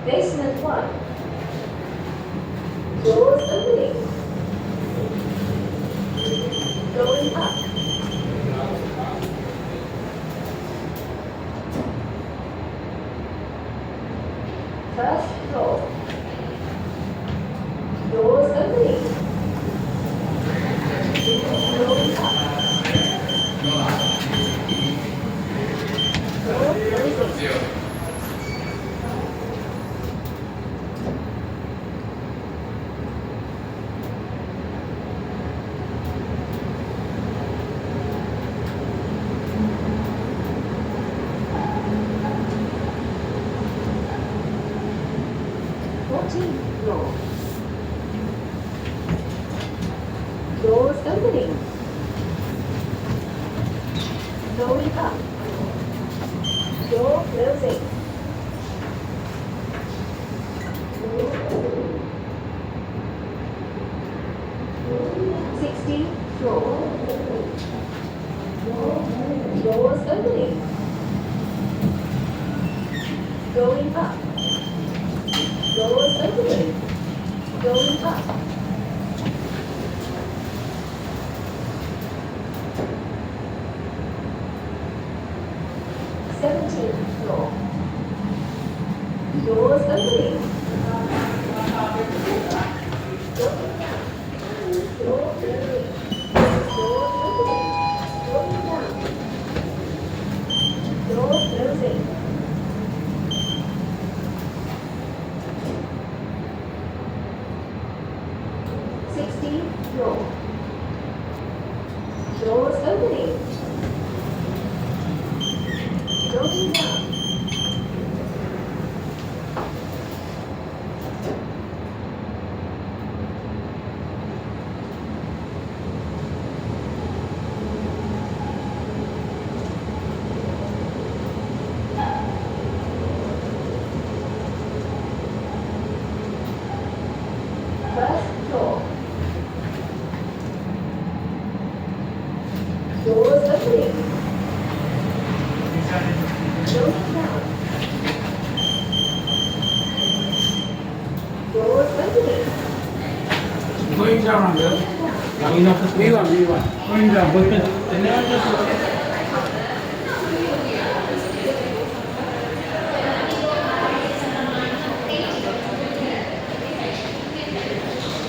Basement 1. Doors opening. Going up. First floor. Doors opening. Going up. Door closing. Floor. Doors opening. Going up. Door closing. 16th floor. Doors opening. Going up. Doors opening. Going up. 17th floor. Doors opening. Going up. Door closing. Door opening. Going down. Door closing. 16th floor. Doors opening. Going down. First floor. Doors opening. Going down. Doors opening. Going down under. Going down. V1. Going down.